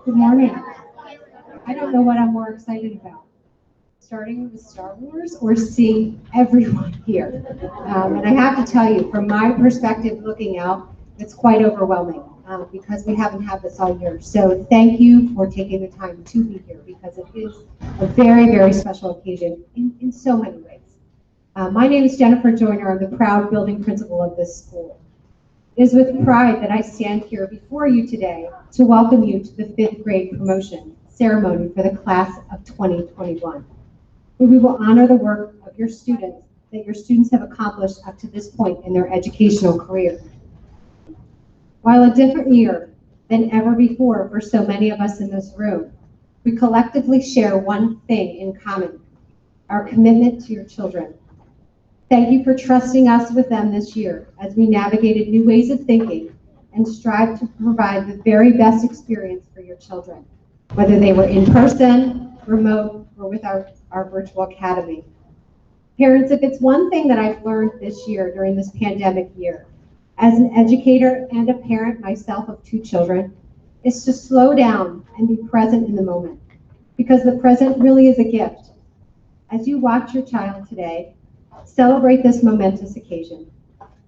Good morning. I don't know what I'm more excited about, starting with Star Wars or seeing everyone here. And I have to tell you, from my perspective looking out, it's quite overwhelming because we haven't had this all year. So thank you for taking the time to be here because it is a very, very special occasion in so many ways. My name is Jennifer Joyner. I'm the proud building principal of this school. It is with pride that I stand here before you today to welcome you to the 5th grade promotion ceremony for the class of 2021, where we will honor the work of your students that your students have accomplished up to this point in their educational career. While a different year, than ever before for so many of us in this room. We collectively share one thing in common: our commitment to your children. Thank you for trusting us with them this year as we navigated new ways of thinking and strive to provide the very best experience for your children, whether they were in person, remote, or with our virtual academy. Parents, if it's one thing that I've learned this year during this pandemic year, as an educator and a parent myself of 2 children, is to slow down and be present in the moment, because the present really is a gift. As you watch your child today, celebrate this momentous occasion.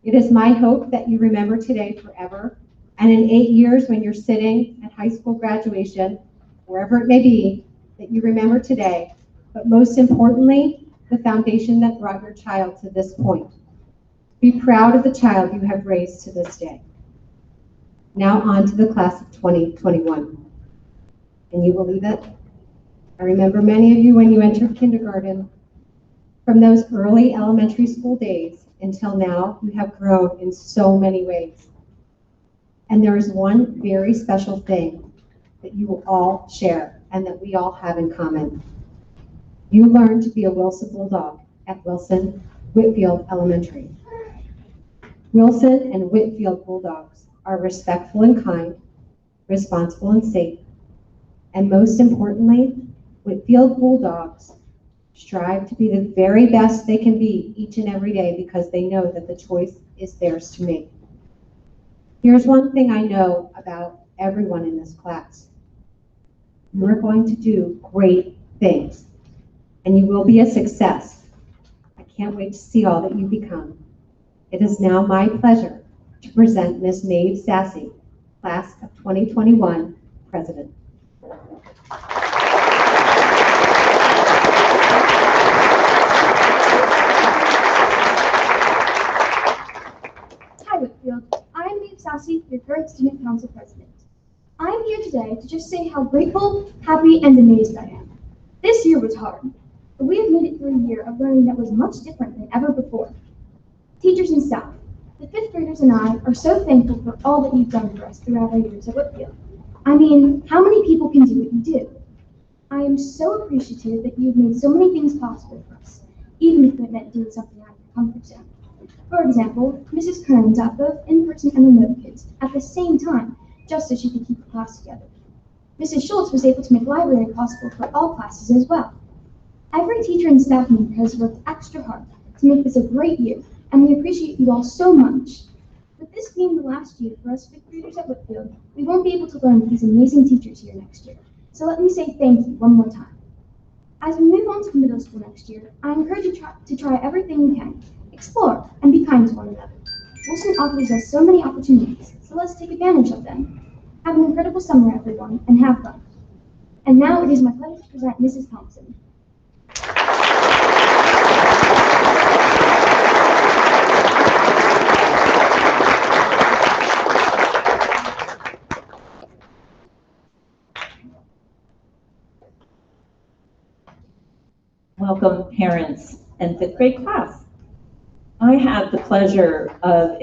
It is my hope that you remember today forever, and in 8 years when you're sitting at high school graduation, wherever it may be, that you remember today, but most importantly, the foundation that brought your child to this point. Be proud of the child you have raised to this day. Now on to the class of 2021. Can you believe it? I remember many of you when you entered kindergarten. From those early elementary school days until now, you have grown in so many ways. And there is one very special thing that you will all share and that we all have in common. You learned to be a Wilson Bulldog at Wilson Whitfield Elementary. Wilson and Whitfield Bulldogs are respectful and kind, responsible and safe, and most importantly, Whitfield Bulldogs strive to be the very best they can be each and every day because they know that the choice is theirs to make. Here's one thing I know about everyone in this class. You're going to do great things, and you will be a success. I can't wait to see all that you become. It is now my pleasure to present Ms. Maeve Sassy, Class of 2021 President. Hi Whitfield, I'm Maeve Sassy, your current Student Council President. I'm here today to just say how grateful, happy, and amazed I am. This year was hard, but we have made it through a year of learning that was much different than ever before. Teachers and staff, the 5th graders and I are so thankful for all that you've done for us throughout our years at Whitfield. I mean, how many people can do what you do? I am so appreciative that you've made so many things possible for us, even if it meant doing something out of your comfort zone. For example, Mrs. Kern taught both in-person and remote kids at the same time, just so she could keep the class together. Mrs. Schultz was able to make library possible for all classes as well. Every teacher and staff member has worked extra hard to make this a great year, and we appreciate you all so much. With this being the last year for us 5th graders at Whitfield, we won't be able to learn with these amazing teachers here next year. So let me say thank you one more time. As we move on to middle school next year, I encourage you to try everything you can, explore, and be kind to one another. Wilson offers us so many opportunities, so let's take advantage of them. Have an incredible summer, everyone, and have fun. And now it is my pleasure to present Mrs. Thompson. Welcome, parents and 5th grade class. I have the pleasure of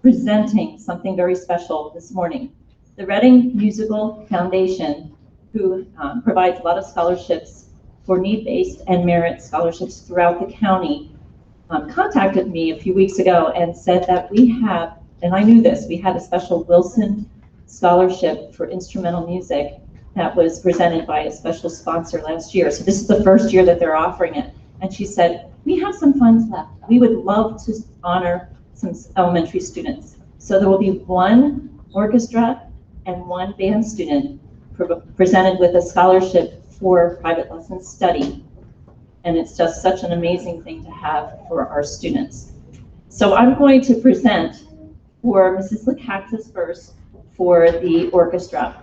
presenting something very special this morning. The Reading Musical Foundation, who provides a lot of scholarships for need-based and merit scholarships throughout the county, contacted me a few weeks ago and said that we have, and I knew this, we had a special Wilson Scholarship for instrumental music that was presented by a special sponsor last year. So this is the first year that they're offering it. And she said, we have some funds left. We would love to honor some elementary students. So there will be 1 orchestra and 1 band student presented with a scholarship for private lesson study. And it's just such an amazing thing to have for our students. So I'm going to present for Mrs. Lakaxis first for the orchestra.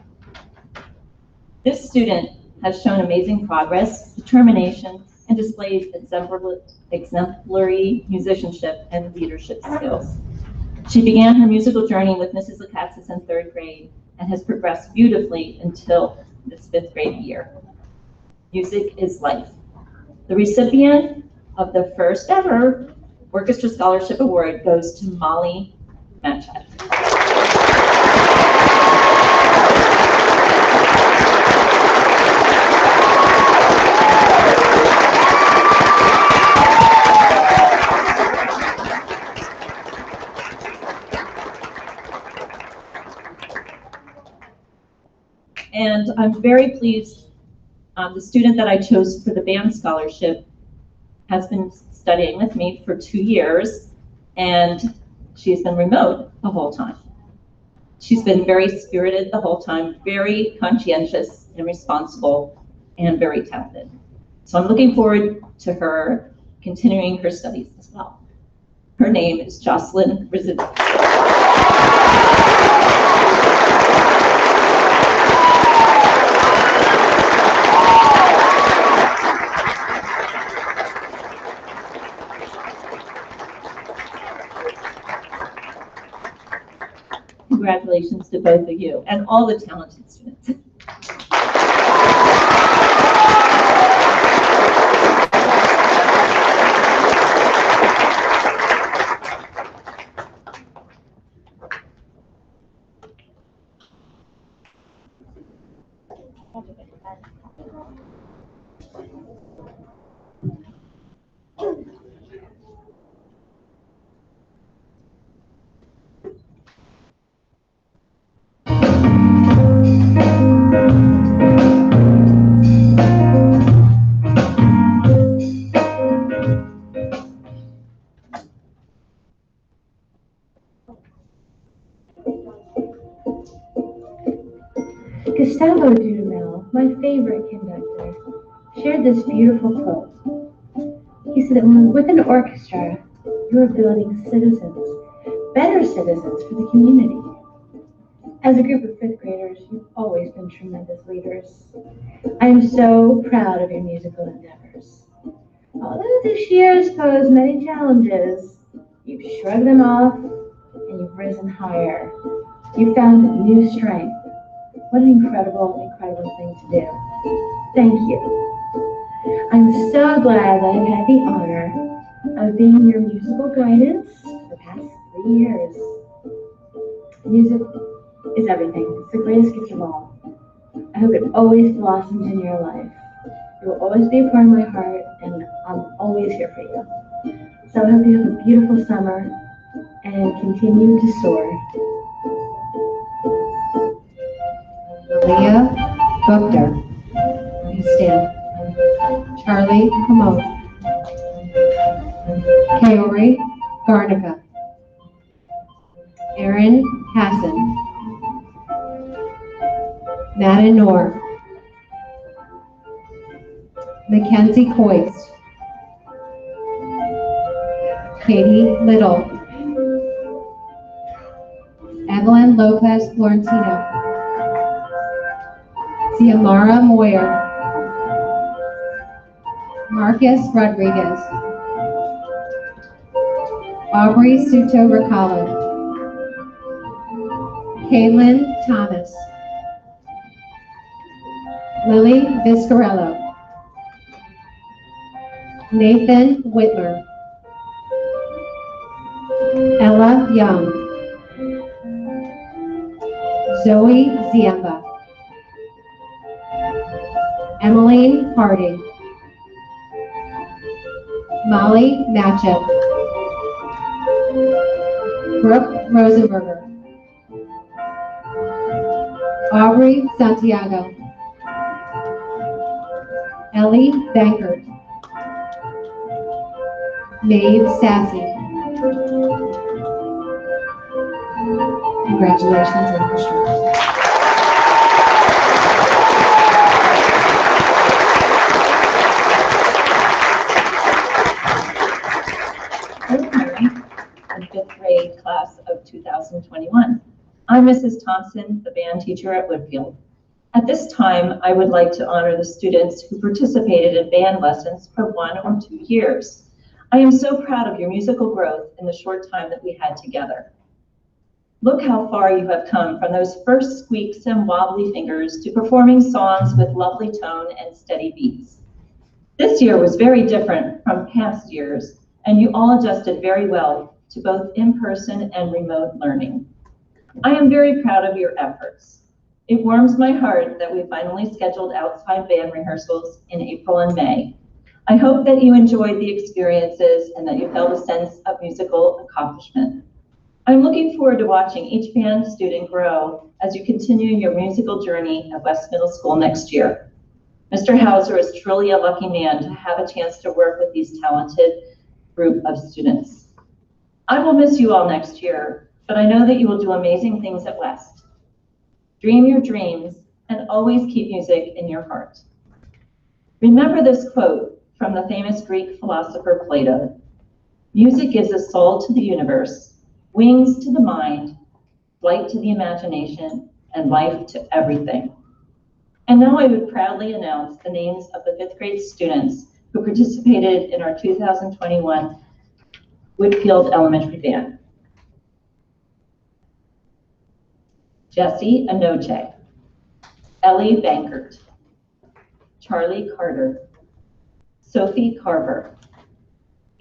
This student has shown amazing progress, determination, and displayed exemplary musicianship and leadership skills. She began her musical journey with Mrs. Lakaxis in 3rd grade and has progressed beautifully until this 5th grade year. Music is life. The recipient of the first ever Orchestra Scholarship Award goes to Molly Matchett. I'm very pleased. The student that I chose for the band scholarship has been studying with me for 2 years, and she's been remote the whole time. She's been very spirited the whole time, very conscientious and responsible, and very talented. So I'm looking forward to her continuing her studies as well. Her name is Jocelyn Rizzo. Congratulations to both of you and all the talented students. Schnabel, my favorite conductor, shared this beautiful quote. He said that with an orchestra, you are building citizens, better citizens for the community. As a group of fifth graders, you've always been tremendous leaders. I am so proud of your musical endeavors. Although this year has posed many challenges, you've shrugged them off and you've risen higher. You found new strength. What an incredible thing to do. Thank you. I'm so glad that I've had the honor of being your musical guidance for the past 3 years. Music is everything. It's the greatest gift of all. I hope it always blossoms in your life. It will always be a part of my heart, and I'm always here for you. So I hope you have a beautiful summer and continue to soar. Leah Gupta. Please stand. Charlie Kamote. Kaori Garnica. Aaron Hassan. Madden Noor. Mackenzie Coist. Katie Little. Evelyn Lopez Florentino. Xiomara Moyer. Marcus Rodriguez. Aubrey Suto Ricalo. Kaylin Thomas. Lily Viscarello. Nathan Whitmer. Ella Young. Zoe Ziemba. Emmeline Harding. Molly Matchett. Brooke Rosenberger. Aubrey Santiago. Ellie Bankert. Maeve Sassy. Congratulations and for the fifth grade class of 2021. I'm Mrs. Thompson, the band teacher at Woodfield. At this time, I would like to honor the students who participated in band lessons for 1 or 2 years. I am so proud of your musical growth in the short time that we had together. Look how far you have come from those first squeaks and wobbly fingers to performing songs with lovely tone and steady beats. This year was very different from past years, and you all adjusted very well to both in-person and remote learning. I am very proud of your efforts. It warms my heart that we finally scheduled outside band rehearsals in April and May. I hope that you enjoyed the experiences and that you felt a sense of musical accomplishment. I'm looking forward to watching each band student grow as you continue your musical journey at West Middle School next year. Mr. Hauser is truly a lucky man to have a chance to work with these talented group of students. I will miss you all next year, but I know that you will do amazing things at West. Dream your dreams and always keep music in your heart. Remember this quote from the famous Greek philosopher Plato: "Music gives a soul to the universe, wings to the mind, flight to the imagination, and life to everything." And now I would proudly announce the names of the 5th grade students who participated in our 2021 Whitfield Elementary Band. Jesse Anoche, Ellie Bankert, Charlie Carter, Sophie Carver,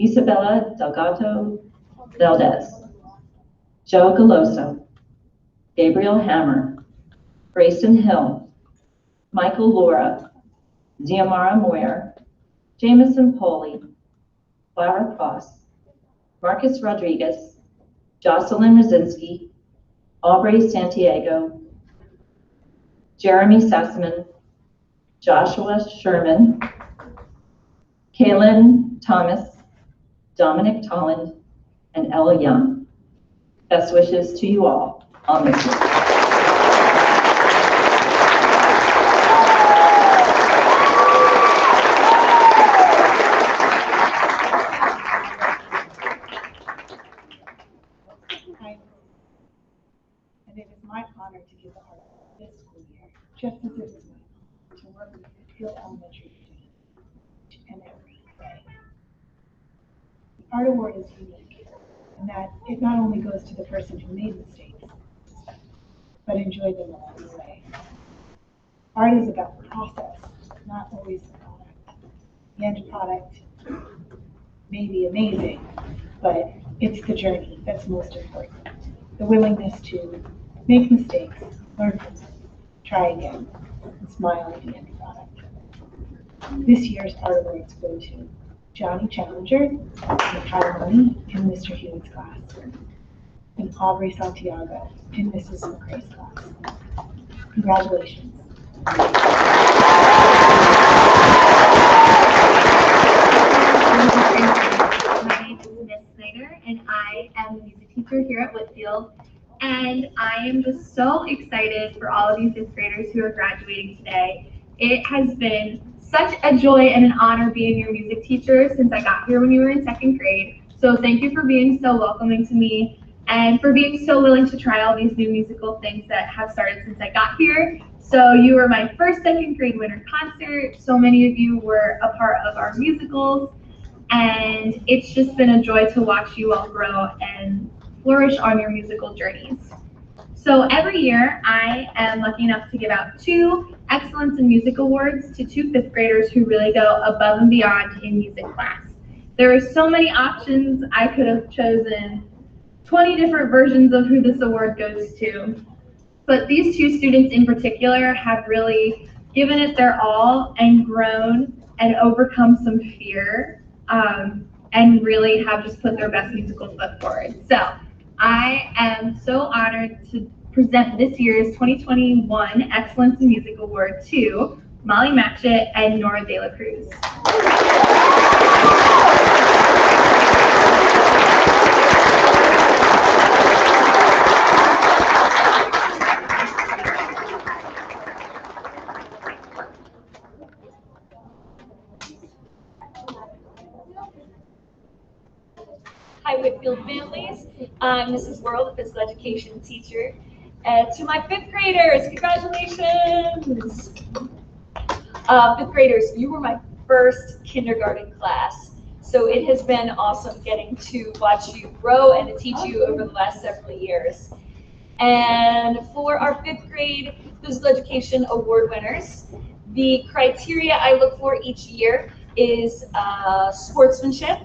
Isabella Delgado Valdez, Joe Galoso, Gabriel Hammer, Grayson Hill, Michael Laura, Diamara Moyer, Jameson Poley, Clara Cross, Marcus Rodriguez, Jocelyn Rosinski, Aubrey Santiago, Jeremy Sassman, Joshua Sherman, Kaylin Thomas, Dominic Tolland, and Ella Young. Best wishes to you all on this day. And it is my honor to give the art this school year, just as it is my honor to work with Whitfield Elementary each and every day. The Art Award is unique in that it not only goes to the person who made mistakes, but enjoyed them along the way. Art is about the process, not always the product. The end product may be amazing, but it's the journey that's most important. The willingness to make mistakes, learn from them, try again, and smile at the end product. This year's Art Awards go to Johnny Challenger, Mikhail Money in Mr. Hewitt's class, and Aubrey Santiago in Mrs. McCrae's class. Congratulations. My name is Miss Snyder, and I am the music teacher here at Whitfield. And I am just so excited for all of you 5th graders who are graduating today. It has been such a joy and an honor being your music teacher since I got here when you were in 2nd grade. So thank you for being so welcoming to me and for being so willing to try all these new musical things that have started since I got here. So you were my first 2nd grade winter concert. So many of you were a part of our musicals. And it's just been a joy to watch you all grow and flourish on your musical journeys. So every year, I am lucky enough to give out 2 Excellence in Music Awards to 2 5th graders who really go above and beyond in music class. There are so many options. I could have chosen 20 different versions of who this award goes to. But these 2 students in particular have really given it their all and grown and overcome some fear and really have just put their best musical foot forward. So I am so honored to present this year's 2021 Excellence in Music Award to Molly Matchett and Nora De La Cruz. Hi, Whitfield families. I'm Mrs. World, a physical education teacher. To my 5th graders, congratulations! 5th graders, you were my first kindergarten class. So it has been awesome getting to watch you grow and to teach you over the last several years. And for our 5th grade physical education award winners, the criteria I look for each year is sportsmanship,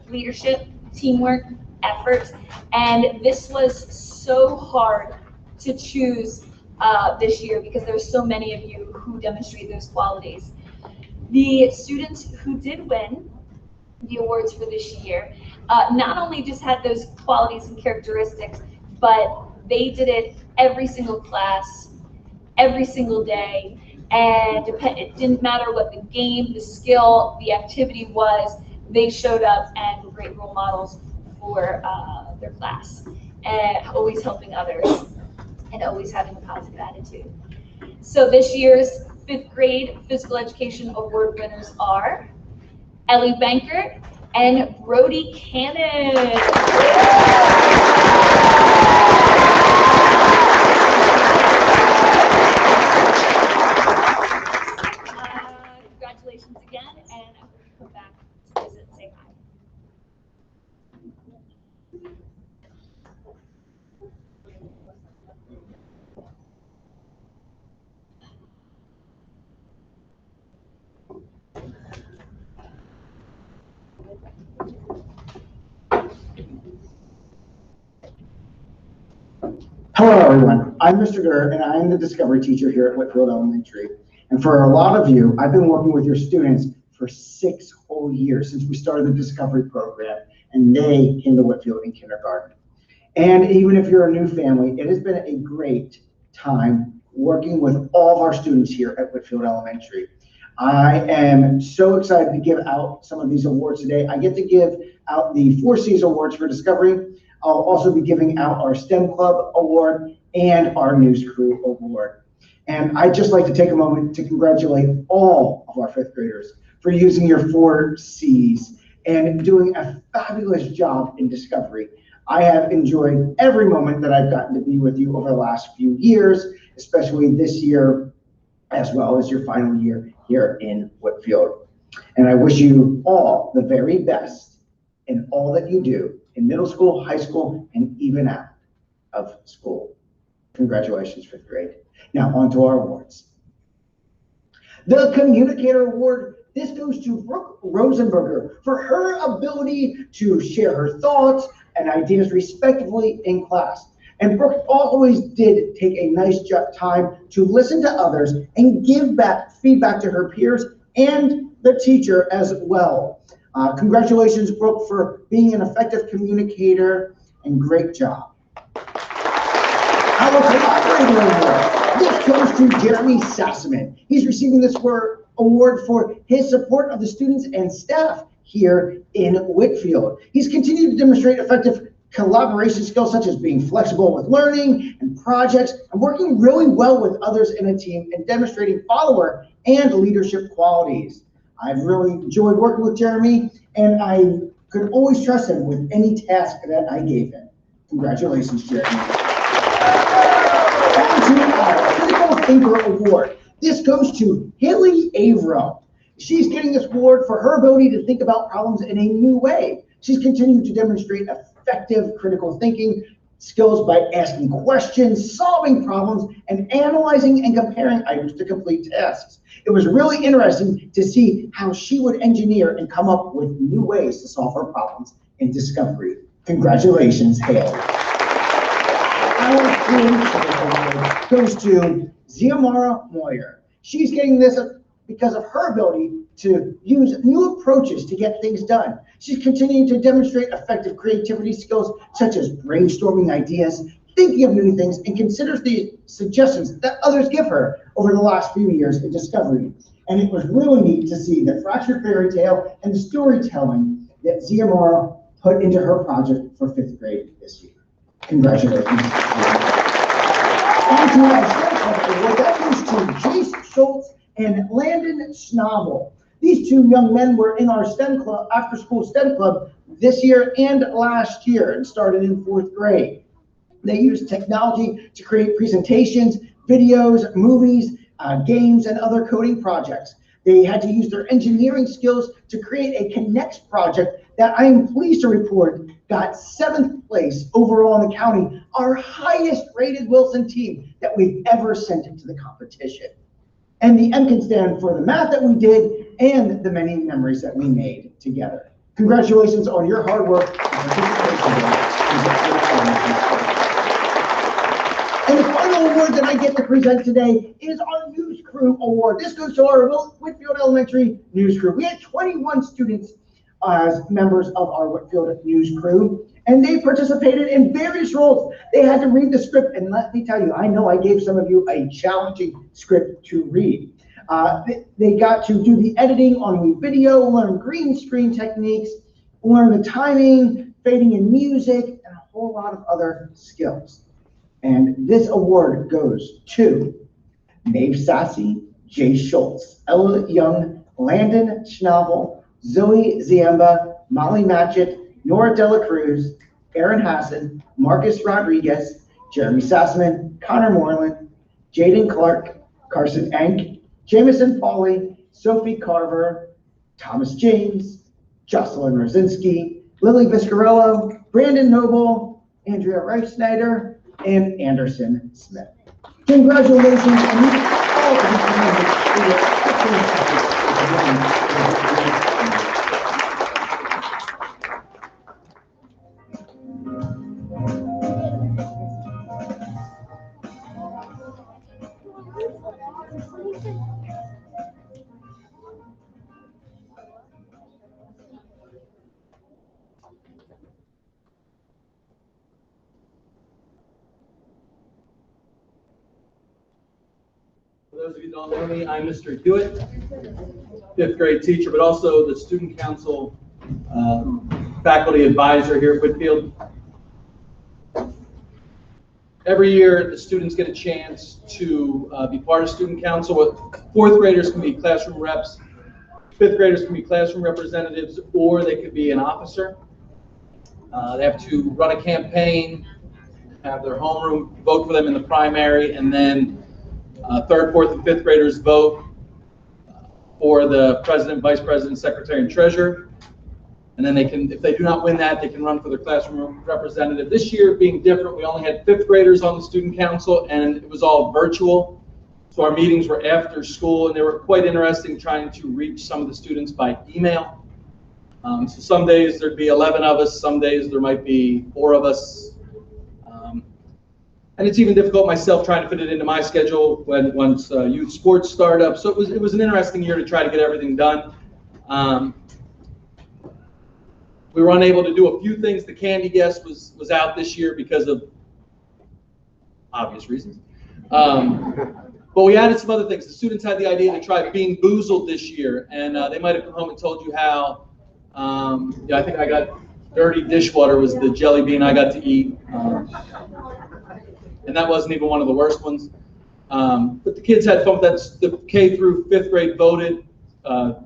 leadership, teamwork, effort, and this was so hard to choose this year because there were so many of you who demonstrate those qualities. The students who did win the awards for this year not only just had those qualities and characteristics, but they did it every single class, every single day, and it didn't matter what the game, the skill, the activity was, they showed up and were great role models for their class, and always helping others, and always having a positive attitude. So this year's 5th grade Physical Education Award winners are Ellie Banker and Brody Cannon. Congratulations again, and I'm going to come back to visit and say hi. Hello, everyone. I'm Mr. Gurr, and I'm the Discovery teacher here at Whitfield Elementary. And for a lot of you, I've been working with your students for 6 whole years since we started the Discovery program, and they came to Whitfield in kindergarten. And even if you're a new family, it has been a great time working with all of our students here at Whitfield Elementary. I am so excited to give out some of these awards today. I get to give out the 4 C's Awards for Discovery. I'll also be giving out our STEM Club Award and our News Crew Award. And I'd just like to take a moment to congratulate all of our 5th graders for using your 4 C's and doing a fabulous job in Discovery. I have enjoyed every moment that I've gotten to be with you over the last few years, especially this year, as well as your final year here in Whitfield. And I wish you all the very best in all that you do in middle school, high school, and even out of school. Congratulations, 5th grade. Now on to our awards. The Communicator Award, this goes to Brooke Rosenberger for her ability to share her thoughts and ideas respectively in class. And Brooke always did take a nice time to listen to others and give back feedback to her peers and the teacher as well. Congratulations, Brooke, for being an effective communicator, and great job. Our Collaborator Award. This goes to Jeremy Sassaman. He's receiving this award for his support of the students and staff here in Whitfield. He's continued to demonstrate effective collaboration skills such as being flexible with learning and projects and working really well with others in a team and demonstrating follower and leadership qualities. I've really enjoyed working with Jeremy, and I could always trust him with any task that I gave him. Congratulations, Jeremy. On to our Critical Thinker Award. This goes to Haley Avro. She's getting this award for her ability to think about problems in a new way. She's continued to demonstrate effective critical thinking skills by asking questions, solving problems, and analyzing and comparing items to complete tasks. It was really interesting to see how she would engineer and come up with new ways to solve her problems in Discovery. Congratulations, Haley. Our award goes to Ziamara Moyer. She's getting this because of her ability to use new approaches to get things done. She's continuing to demonstrate effective creativity skills such as brainstorming ideas, thinking of new things, and considers the suggestions that others give her over the last few years in Discovery. And it was really neat to see the fractured fairy tale and the storytelling that Ziamara put into her project for 5th grade this year. Congratulations. On to our STEM Club Award. That goes to Jace, Schultz, and Landon Schnabel. These 2 young men were in our STEM club, after-school STEM club this year and last year, and started in 4th grade. They used technology to create presentations, videos, movies, games, and other coding projects. They had to use their engineering skills to create a Connects project that I am pleased to report got 7th place overall in the county, our highest rated Wilson team that we've ever sent into the competition. And the M can stand for the math that we did and the many memories that we made together. Congratulations on your hard work and participation. And the final award that I get to present today is our News Crew Award. This goes to our Whitfield Elementary News Crew. We had 21 students as members of our Whitfield News crew, and they participated in various roles. They had to read the script, and let me tell you, I know I gave some of you a challenging script to read. They got to do the editing on the video, learn green screen techniques, learn the timing, fading in music, and a whole lot of other skills. And this award goes to Maeve Sassy, Jace Schultz, Ella Young, Landon Schnabel, Zoe Ziemba, Molly Matchett, Nora Dela Cruz, Aaron Hassan, Marcus Rodriguez, Jeremy Sassman, Connor Moreland, Jaden Clark, Carson Enck, Jamison Pauly, Sophie Carver, Thomas James, Jocelyn Rosinski, Lily Viscarello, Brandon Noble, Andrea Reichsnyder, and Anderson Smith. Congratulations, and you all for your excellent efforts. For those of you who don't know me, I'm Mr. Hewitt, fifth grade teacher, but also the student council faculty advisor here at Whitfield. Every year, the students get a chance to be part of student council. Fourth graders can be classroom reps, fifth graders can be classroom representatives, or they could be an officer. They have to run a campaign, have their homeroom vote for them in the primary, and then third, fourth, and fifth graders vote for the president, vice president, secretary, and treasurer. And then they can, if they do not win that, they can run for their classroom representative. This year being different, we only had fifth graders on the student council, and it was all virtual. So our meetings were after school, and they were quite interesting trying to reach some of the students by email. So some days there'd be 11 of us, some days there might be 4 of us. And it's even difficult myself trying to fit it into my schedule once youth sports start up. So it was an interesting year to try to get everything done. We were unable to do a few things. The candy guest was out this year because of obvious reasons. But we added some other things. The students had the idea to try Bean Boozled this year, and they might have come home and told you how, I think I got dirty dishwater was the jelly bean I got to eat. And that wasn't even one of the worst ones. But the kids had fun with that. The K through fifth grade voted.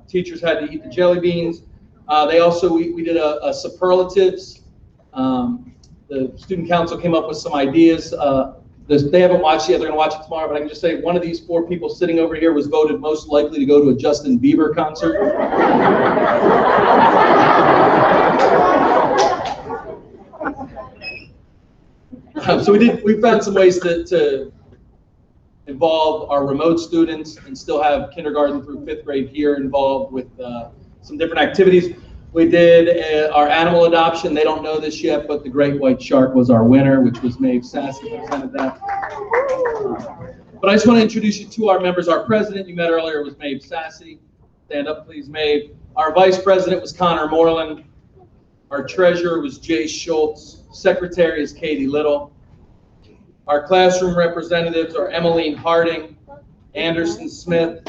Teachers had to eat the jelly beans. They also, we did a superlatives. The student council came up with some ideas. They haven't watched it yet, they're gonna watch it tomorrow, but I can just say one of these 4 people sitting over here was voted most likely to go to a Justin Bieber concert. So we found some ways to involve our remote students and still have kindergarten through 5th grade here involved with some different activities. We did our animal adoption. They don't know this yet, but the great white shark was our winner, which was Maeve Sassy presented that. But I just want to introduce you to our members. Our president, you met earlier, was Maeve Sassy. Stand up, please, Maeve. Our vice president was Connor Moreland. Our treasurer was Jace Schultz. Secretary is Katie Little. Our classroom representatives are Emmeline Harding, Anderson Smith,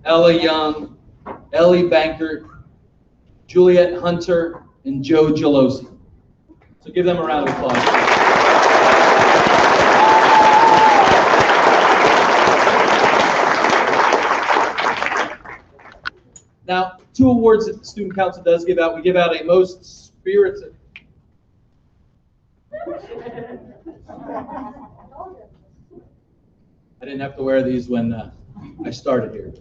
Ella Young, Ellie Bankert, Juliet Hunter, and Joe Gelosi. So give them a round of applause. Now, 2 awards that the Student Council does give out. We give out a most spirited. I didn't have to wear these when I started here.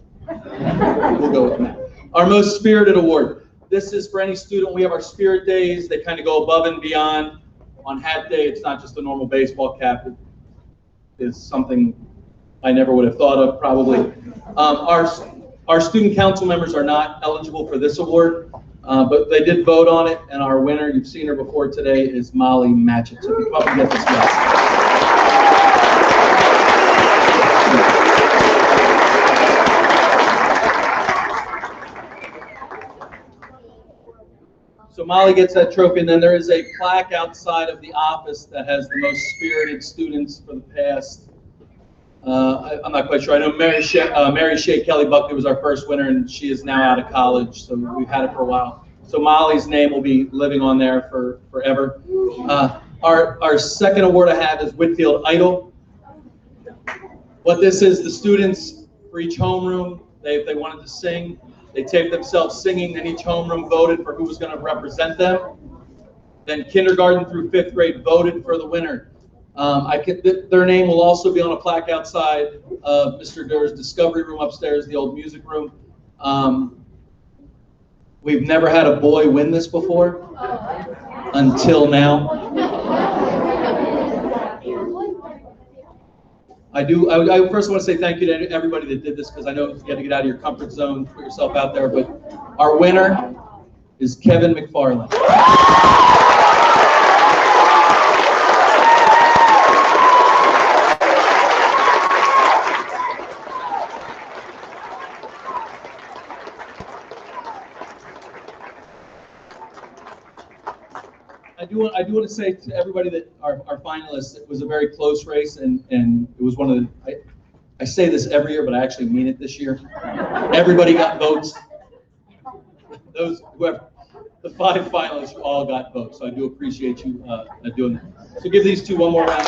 We'll go with that. Our most spirited award. This is for any student. We have our spirit days. They kind of go above and beyond. On hat day, it's not just a normal baseball cap. It is something I never would have thought of, probably. Our student council members are not eligible for this award, but they did vote on it, and our winner, you've seen her before today, is Molly Matchett. So if you come up and get this guy. So Molly gets that trophy, and then there is a plaque outside of the office that has the most spirited students for the past. I'm not quite sure. I know Mary Shea Kelly Buckley was our first winner, and she is now out of college, so we've had it for a while. So Molly's name will be living on there for forever. Our second award I have is Whitfield Idol. What this is, the students for each homeroom, if they wanted to sing, they taped themselves singing, and each homeroom voted for who was going to represent them. Then kindergarten through 5th grade voted for the winner. Their name will also be on a plaque outside of Mr. Durr's discovery room upstairs, the old music room. We've never had a boy win this before until now. I first want to say thank you to everybody that did this, because I know you had to get out of your comfort zone, put yourself out there, but our winner is Kevin McFarland. I do want to say to everybody that our finalists, it was a very close race, and it was one of the, I say this every year, but I actually mean it this year. Everybody got votes. The 5 finalists all got votes, so I do appreciate you doing that. So give these two one more round.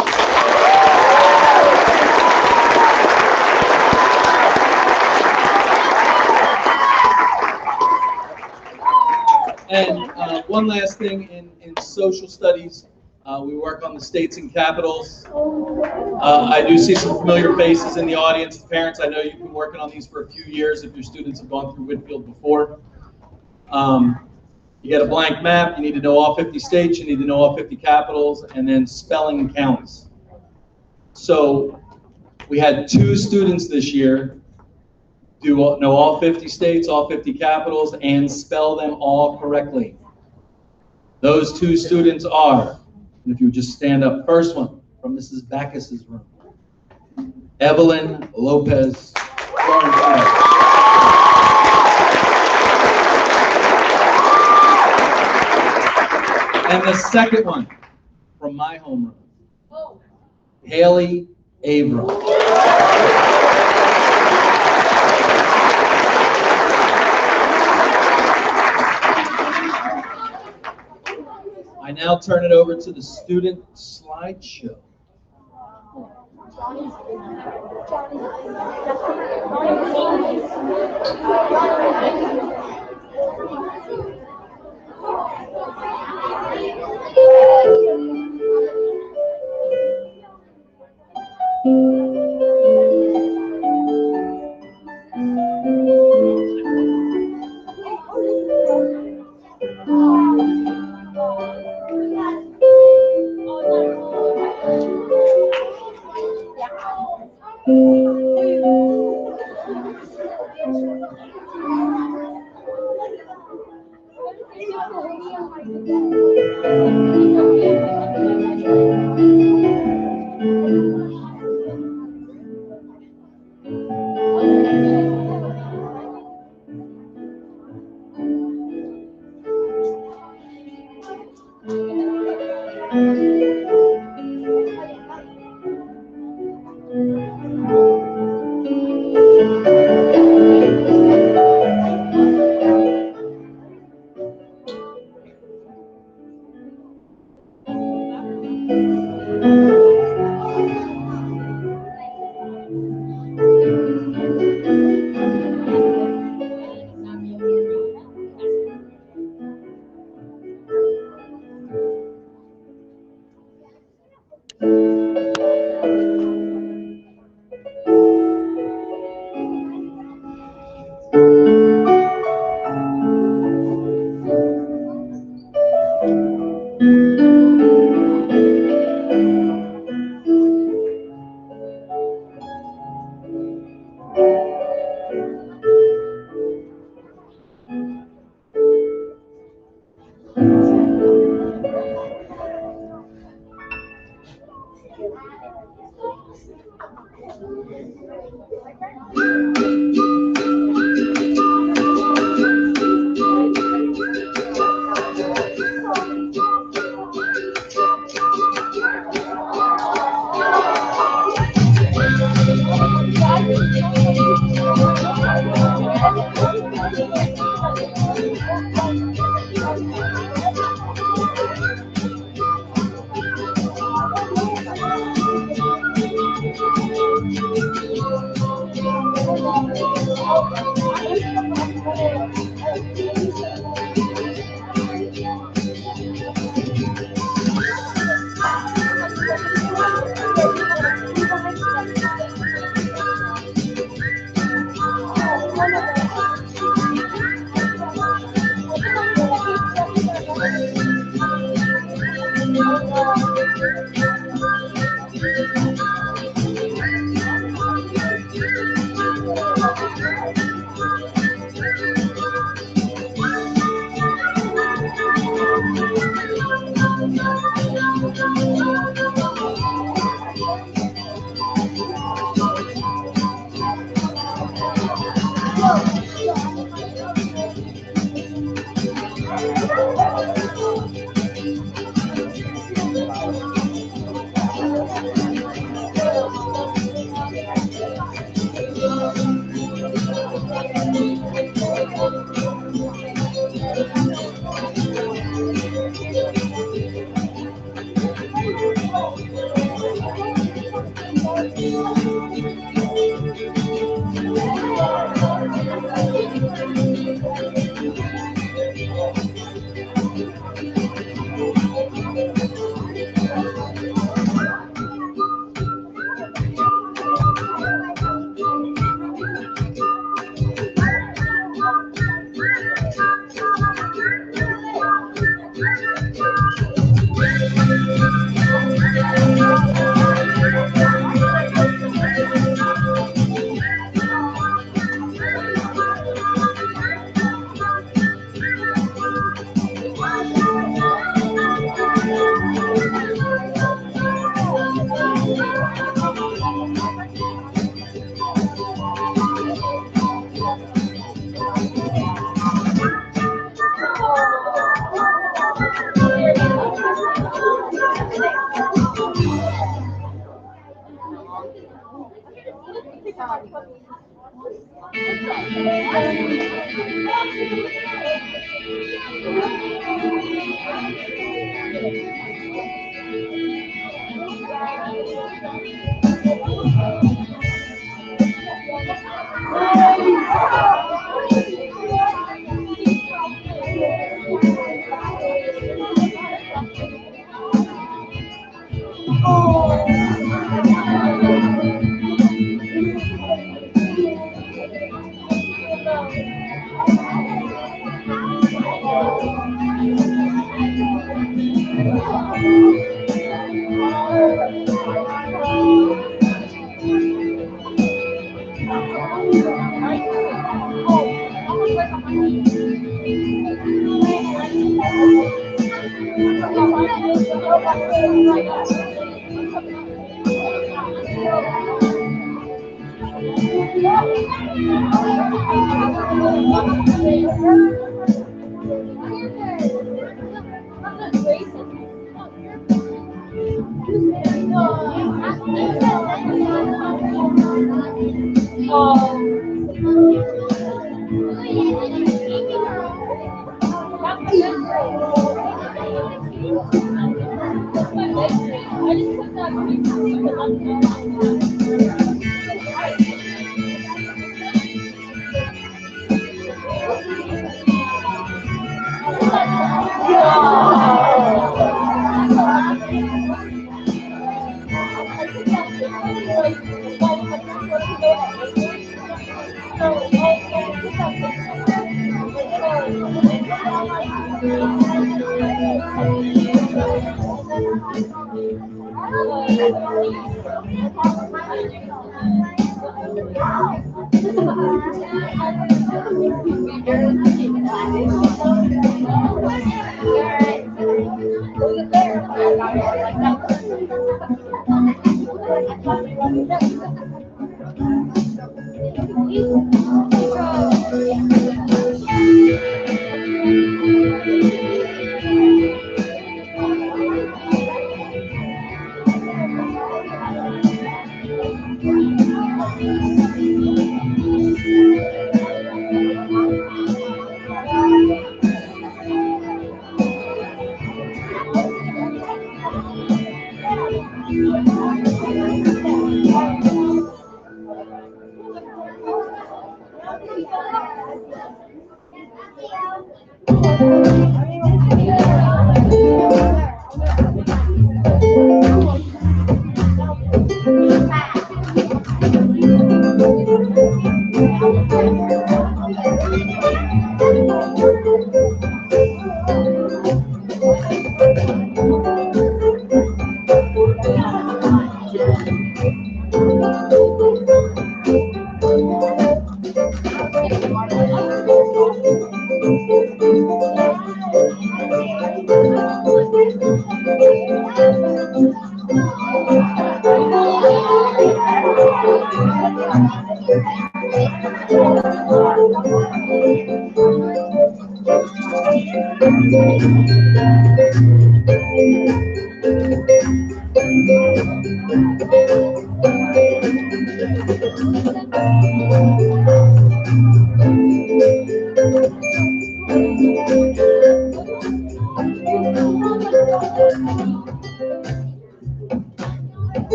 And one last thing, in social studies, we work on the states and capitals. I do see some familiar faces in the audience. Parents, I know you've been working on these for a few years if your students have gone through Whitfield before. You get a blank map, you need to know all 50 states, you need to know all 50 capitals, and then spelling counts. So we had 2 students this year know all 50 states, all 50 capitals, and spell them all correctly. Those 2 students are, and if you would just stand up, first one from Mrs. Backus's room, Evelyn Lopez Florentine. And the second one from my homeroom, Haley Avram. I now turn it over to the student slideshow.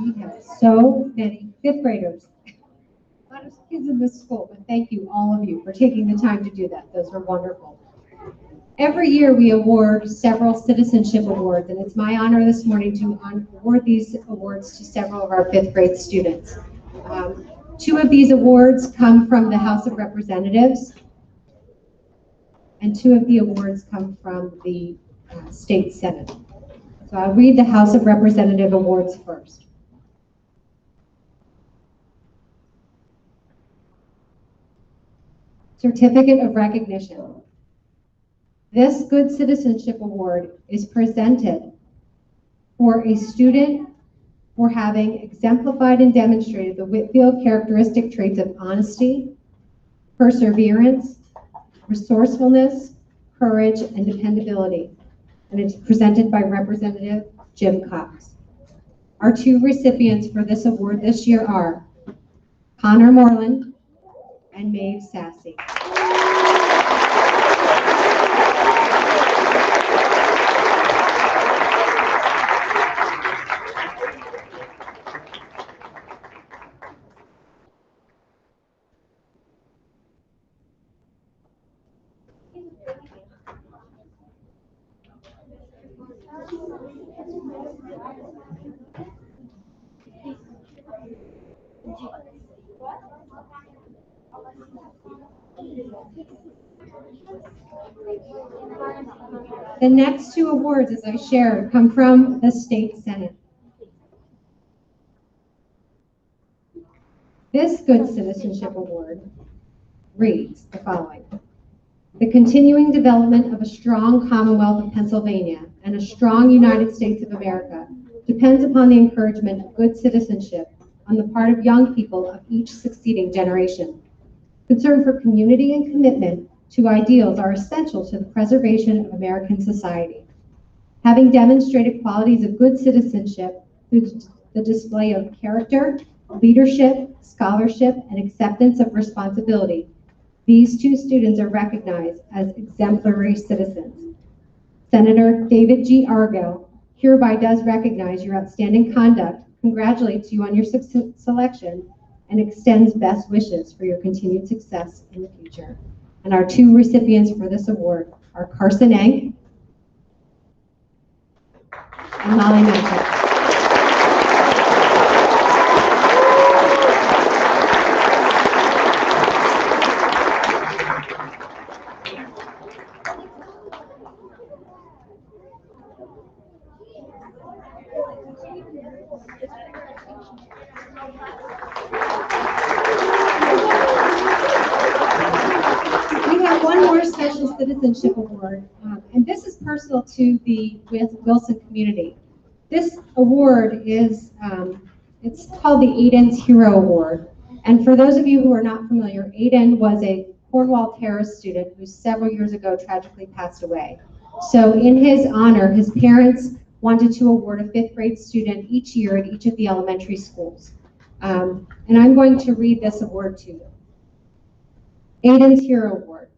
We have so many fifth graders. A lot of kids in this school, but thank you, all of you, for taking the time to do that. Those were wonderful. Every year we award several Citizenship Awards, and it's my honor this morning to award these awards to several of our fifth grade students. Two of these awards come from the House of Representatives, and two of the awards come from the State Senate. So I'll read the House of Representative awards first. Certificate of Recognition. This Good Citizenship Award is presented for a student for having exemplified and demonstrated the Whitfield characteristic traits of honesty, perseverance, resourcefulness, courage, and dependability. And it's presented by Representative Jim Cox. Our two recipients for this award this year are Connor Moreland and Maeve Sassy. The next two awards, as I shared, come from the State Senate. This Good Citizenship Award reads the following. The continuing development of a strong Commonwealth of Pennsylvania and a strong United States of America depends upon the encouragement of good citizenship on the part of young people of each succeeding generation. Concern for community and commitment to ideals are essential to the preservation of American society. Having demonstrated qualities of good citizenship through the display of character, leadership, scholarship, and acceptance of responsibility, these two students are recognized as exemplary citizens. Senator David G. Argo, hereby does recognize your outstanding conduct, congratulates you on your selection, and extends best wishes for your continued success in the future. And our two recipients for this award are Carson Enck and Molly Magic. We have one more special Citizenship Award, and this is personal to the Wilson community. This award is, it's called the Aiden's Hero Award. And for those of you who are not familiar, Aiden was a Cornwall terrorist student who several years ago tragically passed away. So in his honor, his parents wanted to award a fifth grade student each year at each of the elementary schools. And I'm going to read this award to you. Aiden's Hero Award.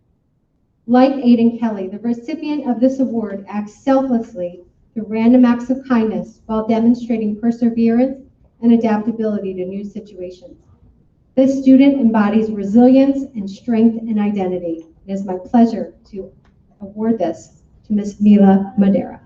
Like Aiden Kelly, the recipient of this award acts selflessly through random acts of kindness while demonstrating perseverance and adaptability to new situations. This student embodies resilience and strength and identity. It is my pleasure to award this to Miss Mila Madera.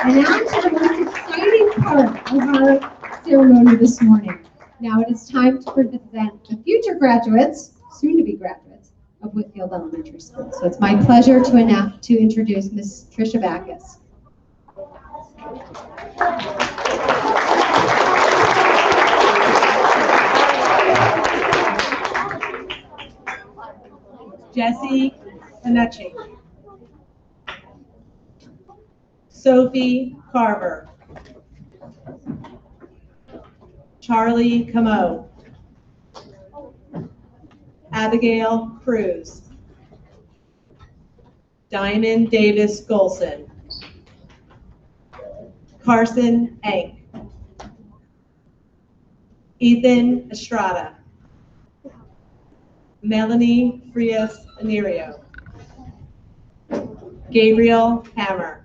And now to the most exciting part of our ceremony this morning. Now it is time to present the future graduates, soon to be graduates, of Whitfield Elementary School. So it's my pleasure to introduce Ms. Tricia Backus. Jesse Panucci. Sophie Carver. Charlie Camo. Abigail Cruz. Diamond Davis Golson. Carson Enck. Ethan Estrada. Melanie Frias Anirio. Gabriel Hammer.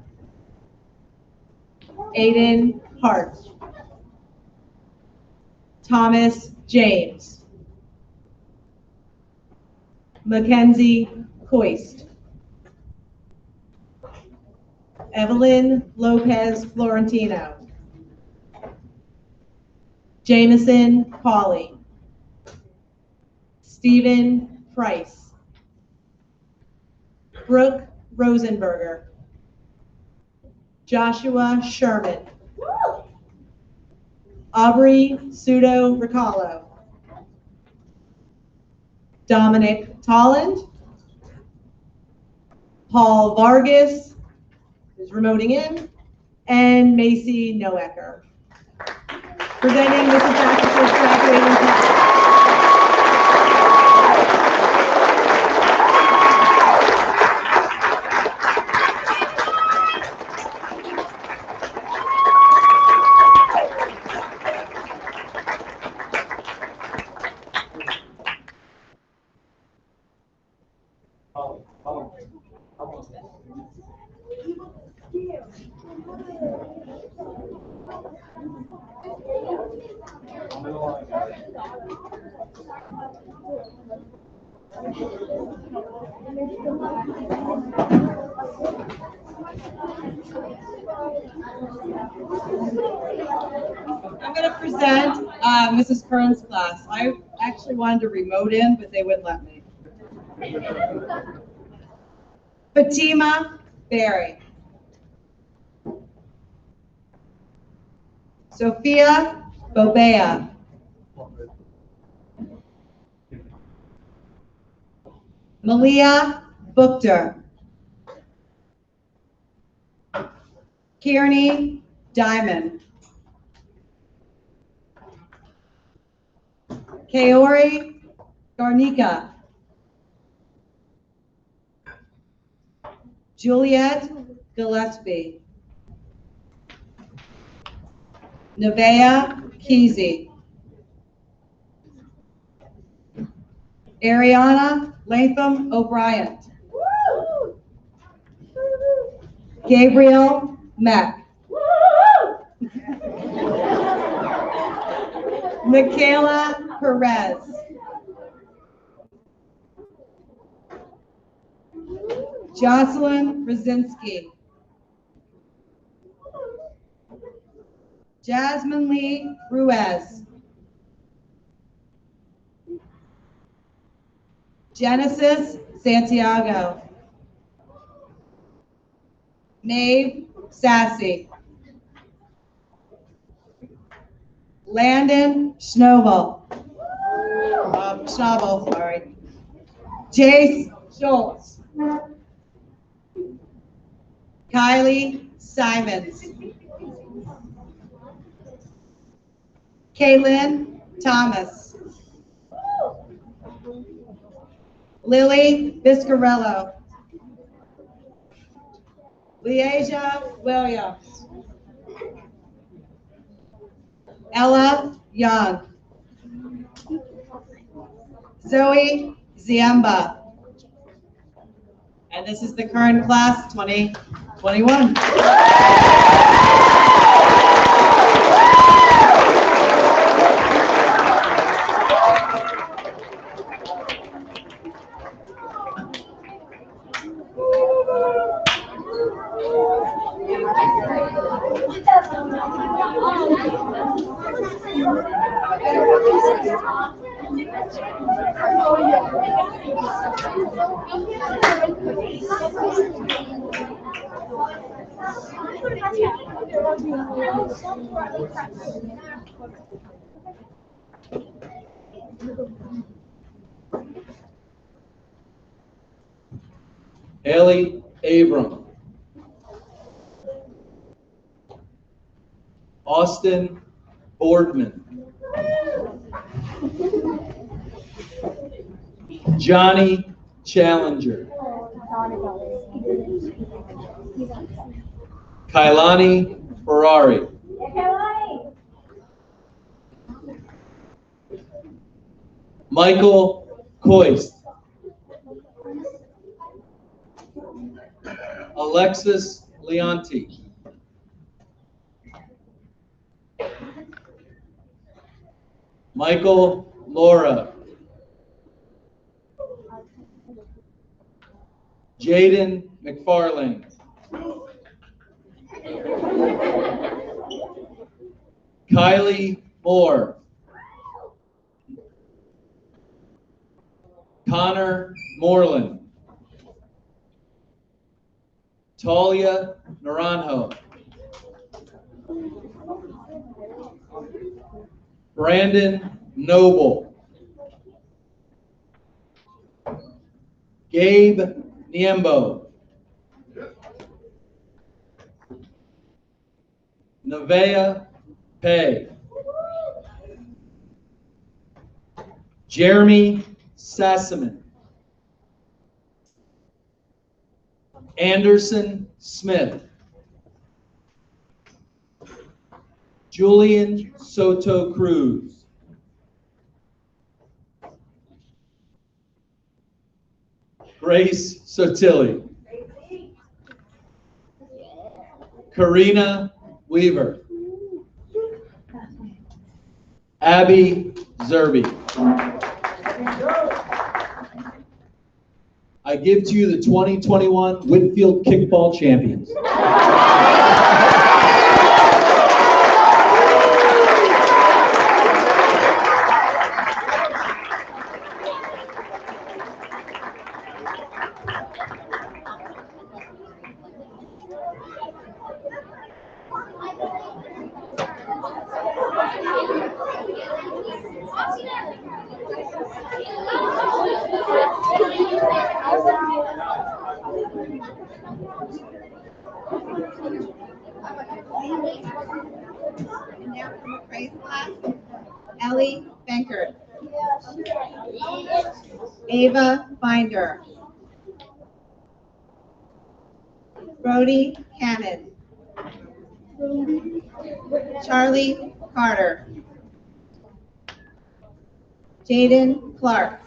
Aiden Hart. Thomas James. Mackenzie Coist. Evelyn Lopez Florentino. Jameson Pauley. Stephen Price. Brooke Rosenberger. Joshua Sherman. Aubrey Sudo Ricallo. Dominic Tolland. Paul Vargas, who's remoting in, and Macy Noecker. Presenting Mrs. Backus's graduating class. I'm going to present Mrs. Kern's class. I actually wanted to remote in, but they wouldn't let me. Fatima Berry. Sophia Bobea. Malia Bukter. Kearney Diamond. Kaori Garnica. Juliet Gillespie. Nevaeh Kesey. Ariana Latham O'Brien. Gabriel Meck. Michaela Perez. Jocelyn Brzezinski. Jasmine Lee Ruiz. Genesis Santiago. Maeve Sassy. Landon Schnabel. Schnabel, sorry. Jace Schultz. Kylie Simons. Kaylin Thomas. Lily Viscarello. Leasia Williams. Ella Young. Zoe Ziemba. And this is the current class 2021. Haley Abram. Austin Boardman. Johnny Challenger. Kailani Ferrari. Michael Coist. Alexis Leonti. Michael Laura. Jaden McFarlane. Kylie Moore. Connor Moreland. Talia Naranjo. Brandon Noble. Gabe Niembo. Nevaeh Pay. Jeremy Sassaman. Anderson Smith. Julian Soto Cruz. Grace Sotilli. Karina Weaver. Abby Zerby. I give to you the 2021 Whitfield Kickball Champions. And now from the praise class, Ellie Bankert. Ava Binder. Brody Cannon. Charlie Carter. Jaden Clark.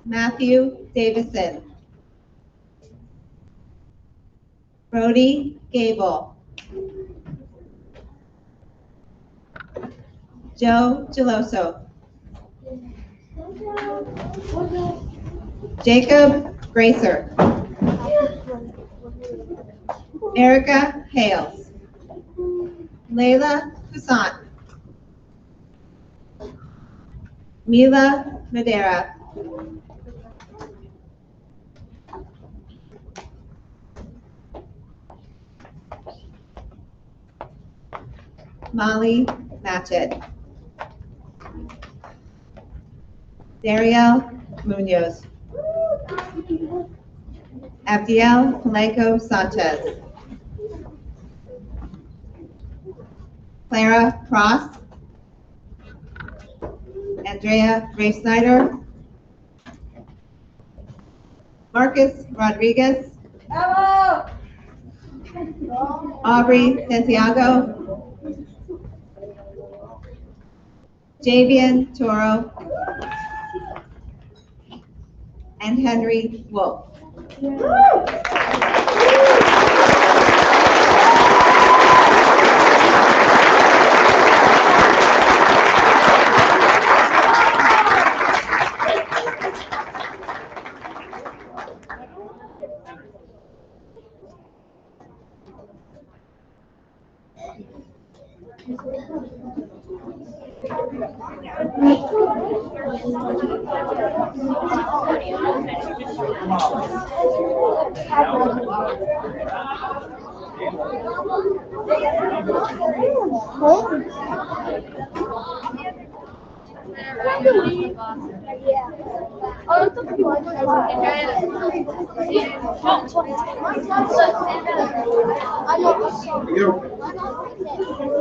Matthew Davison. Brody Gable. Joe Geloso. Jacob Gracer. Erica Hales. Layla Toussaint. Mila Madera. Molly Matchett. Dariel Munoz. Abdiel Palenco Sanchez. Clara Cross. Andrea Grace Snyder. Marcus Rodriguez. Aubrey Santiago. Javian Toro. And Henry Wolf.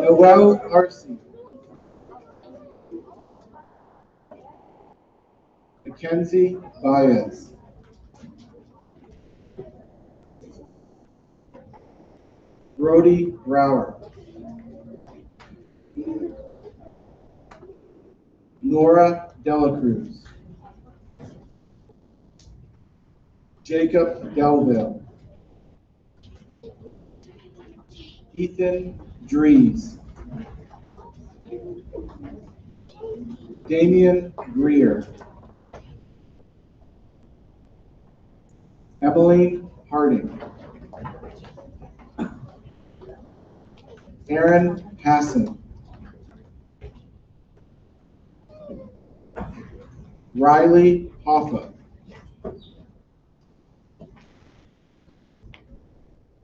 Noel Arce. Mackenzie Baez. Brody Brower. Nora Delacruz. Jacob Delville. Ethan Dries. Damian Greer. Emmeline Harding. Aaron Hassan. Riley Hoffa.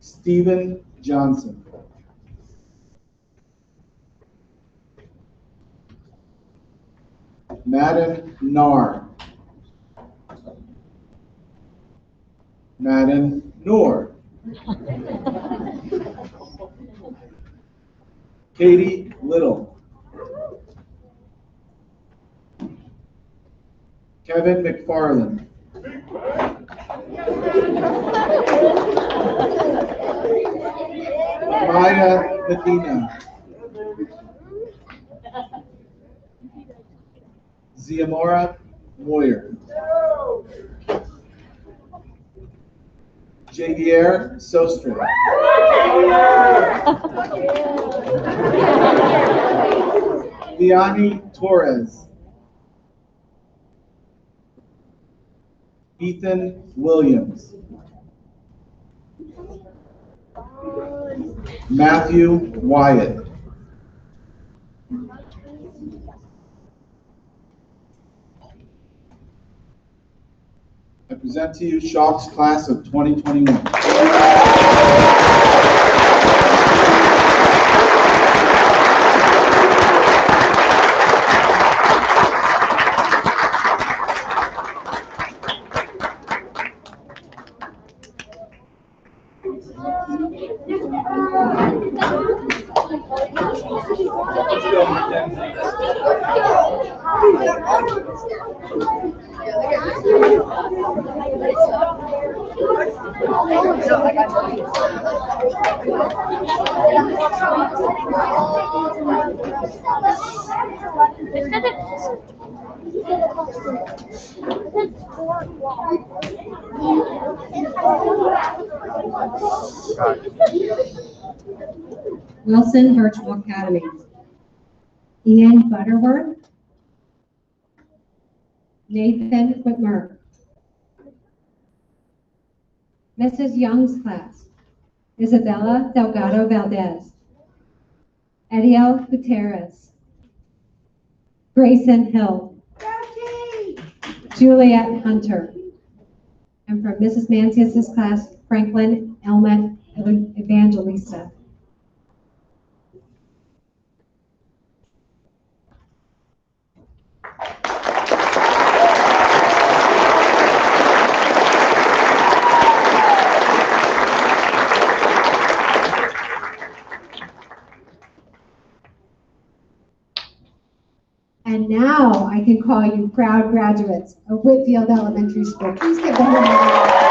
Stephen Johnson. Madden Nar. Madden Noor. Katie Little. Kevin McFarland. Maya Medina. Ziamora Moyer. Javier Sostre. Liani Torres. Ethan Williams. Matthew Wyatt. I present to you Schultz class of 2021. Wilson Virtual Academy. Ian Butterworth. Nathan Whitmer. Mrs. Young's class. Isabella Delgado Valdez. Ediel Gutierrez. Grayson Hill. Juliet Hunter. And from Mrs. Mancius's class, Franklin Elma Evangelista. And now I can call you proud graduates of Whitfield Elementary School. Please give them a hand.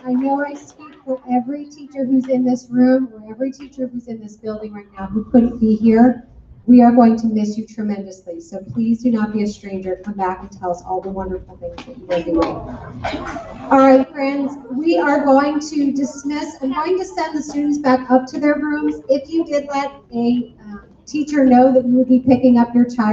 I know I speak for every teacher who's in this room or every teacher who's in this building right now who couldn't be here. We are going to miss you tremendously. So please do not be a stranger. Come back and tell us all the wonderful things that you are doing. All right, friends, we are going to dismiss. I'm going to send the students back up to their rooms. If you did let a teacher know that you would be picking up your child,